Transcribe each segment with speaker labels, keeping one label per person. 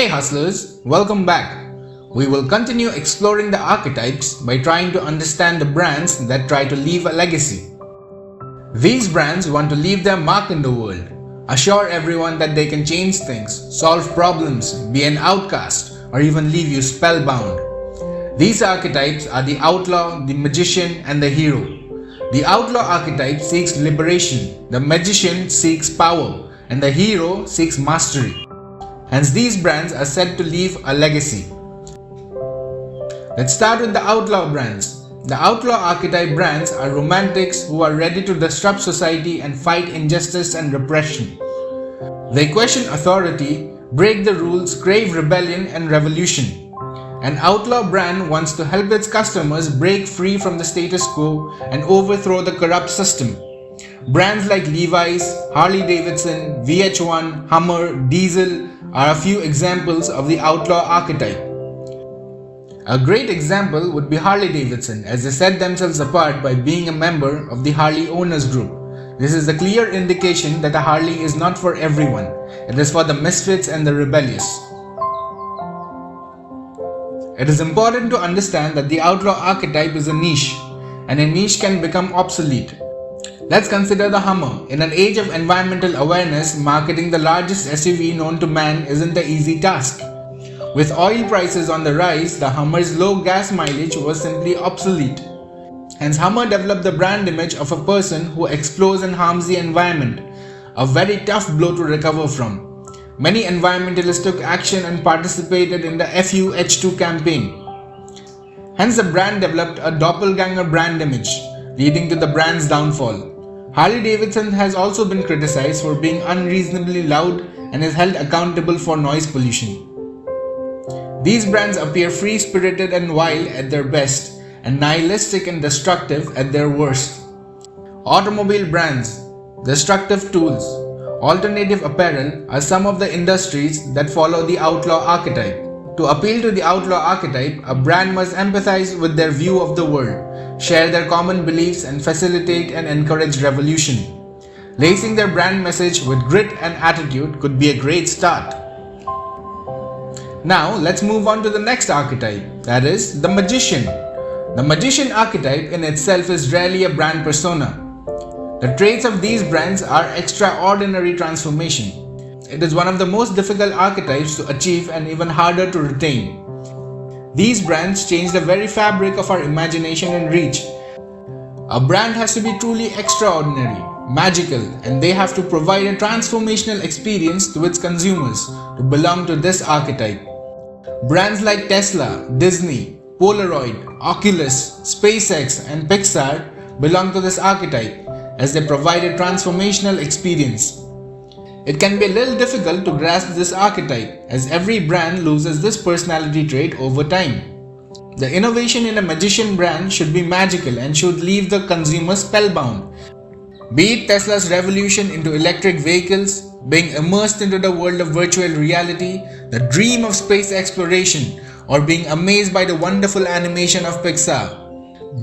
Speaker 1: Hey hustlers, welcome back. We will continue exploring the archetypes by trying to understand the brands that try to leave a legacy. These brands want to leave their mark in the world, assure everyone that they can change things, solve problems, be an outcast, or even leave you spellbound. These archetypes are the outlaw, the magician, and the hero. The outlaw archetype seeks liberation, the magician seeks power, and the hero seeks mastery. Hence, these brands are said to leave a legacy. Let's start with the outlaw brands. The outlaw archetype brands are romantics who are ready to disrupt society and fight injustice and repression. They question authority, break the rules, crave rebellion and revolution. An outlaw brand wants to help its customers break free from the status quo and overthrow the corrupt system. Brands like Levi's, Harley Davidson, VH1, Hummer, Diesel are a few examples of the outlaw archetype. A great example would be Harley Davidson, as they set themselves apart by being a member of the Harley Owners Group. This is a clear indication that a Harley is not for everyone. It is for the misfits and the rebellious. It is important to understand that the outlaw archetype is a niche, and a niche can become obsolete. Let's consider the Hummer. In an age of environmental awareness, marketing the largest SUV known to man isn't an easy task. With oil prices on the rise, the Hummer's low gas mileage was simply obsolete. Hence, Hummer developed the brand image of a person who explores and harms the environment, a very tough blow to recover from. Many environmentalists took action and participated in the FUH2 campaign. Hence, the brand developed a doppelganger brand image, leading to the brand's downfall. Harley Davidson has also been criticized for being unreasonably loud and is held accountable for noise pollution. These brands appear free-spirited and wild at their best and nihilistic and destructive at their worst. Automobile brands, destructive tools, alternative apparel are some of the industries that follow the outlaw archetype. To appeal to the outlaw archetype, a brand must empathize with their view of the world, share their common beliefs, and facilitate and encourage revolution. Lacing their brand message with grit and attitude could be a great start. Now, let's move on to the next archetype, that is, the magician. The magician archetype in itself is rarely a brand persona. The traits of these brands are extraordinary transformation. It is one of the most difficult archetypes to achieve and even harder to retain. These brands change the very fabric of our imagination and reach. A brand has to be truly extraordinary, magical, and they have to provide a transformational experience to its consumers to belong to this archetype. Brands like Tesla, Disney, Polaroid, Oculus, SpaceX, and Pixar belong to this archetype as they provide a transformational experience. It can be a little difficult to grasp this archetype as every brand loses this personality trait over time. The innovation in a magician brand should be magical and should leave the consumer spellbound. Be it Tesla's revolution into electric vehicles, being immersed into the world of virtual reality, the dream of space exploration, or being amazed by the wonderful animation of Pixar.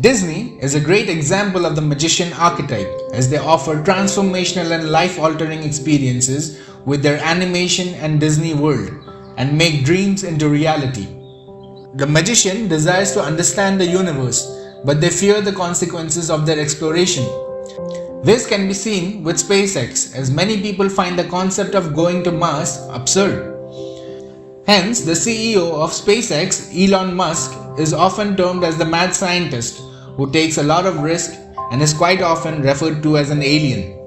Speaker 1: Disney is a great example of the magician archetype as they offer transformational and life-altering experiences with their animation and Disney World and make dreams into reality. The magician desires to understand the universe, but they fear the consequences of their exploration. This can be seen with SpaceX, as many people find the concept of going to Mars absurd. Hence, the CEO of SpaceX, Elon Musk, is often termed as the mad scientist who takes a lot of risk and is quite often referred to as an alien.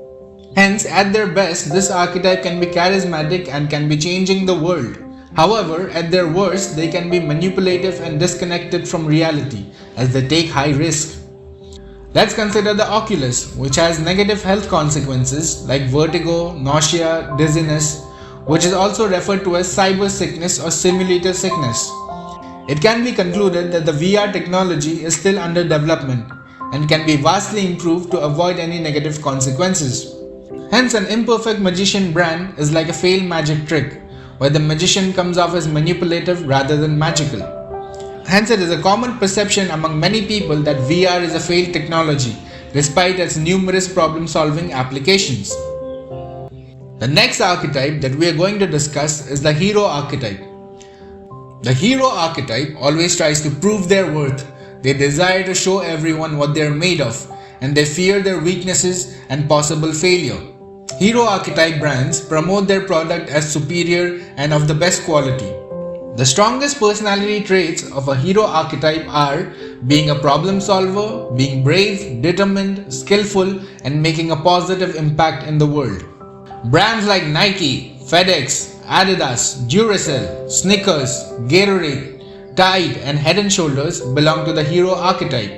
Speaker 1: Hence, at their best, this archetype can be charismatic and can be changing the world. However, at their worst, they can be manipulative and disconnected from reality as they take high risk. Let's consider the Oculus, which has negative health consequences like vertigo, nausea, dizziness, which is also referred to as cyber sickness or simulator sickness. It can be concluded that the VR technology is still under development and can be vastly improved to avoid any negative consequences. Hence, an imperfect magician brand is like a failed magic trick, where the magician comes off as manipulative rather than magical. Hence, it is a common perception among many people that VR is a failed technology, despite its numerous problem-solving applications. The next archetype that we are going to discuss is the Hero Archetype. The hero archetype always tries to prove their worth. They desire to show everyone what they're made of, and they fear their weaknesses and possible failure. Hero archetype brands promote their product as superior and of the best quality. The strongest personality traits of a hero archetype are being a problem solver, being brave, determined, skillful, and making a positive impact in the world. Brands like Nike, FedEx, Adidas, Duracell, Snickers, Gatorade, Tide, and Head & Shoulders belong to the hero archetype.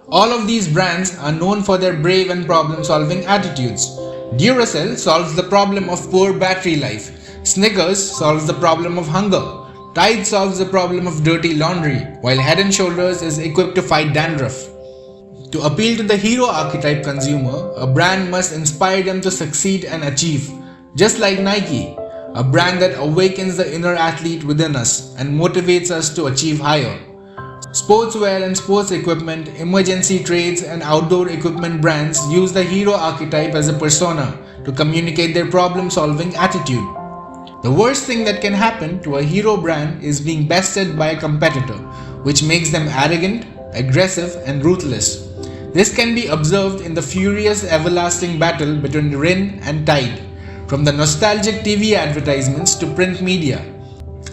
Speaker 1: All of these brands are known for their brave and problem-solving attitudes. Duracell solves the problem of poor battery life. Snickers solves the problem of hunger. Tide solves the problem of dirty laundry, while Head & Shoulders is equipped to fight dandruff. To appeal to the hero archetype consumer, a brand must inspire them to succeed and achieve. Just like Nike, a brand that awakens the inner athlete within us and motivates us to achieve higher. Sportswear and sports equipment, emergency trades, and outdoor equipment brands use the hero archetype as a persona to communicate their problem-solving attitude. The worst thing that can happen to a hero brand is being bested by a competitor, which makes them arrogant, aggressive, and ruthless. This can be observed in the furious everlasting battle between Rin and Tide, from the nostalgic TV advertisements to print media.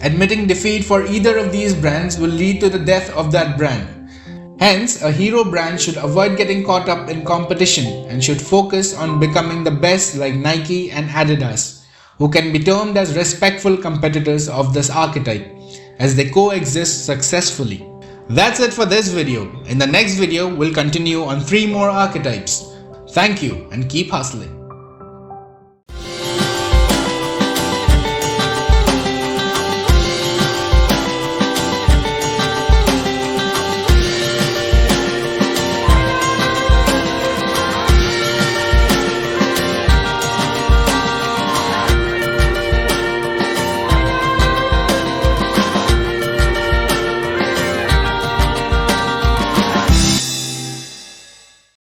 Speaker 1: Admitting defeat for either of these brands will lead to the death of that brand. Hence, a hero brand should avoid getting caught up in competition and should focus on becoming the best like Nike and Adidas, who can be termed as respectful competitors of this archetype, as they coexist successfully. That's it for this video. In the next video, we'll continue on 3 more archetypes. Thank you and keep hustling.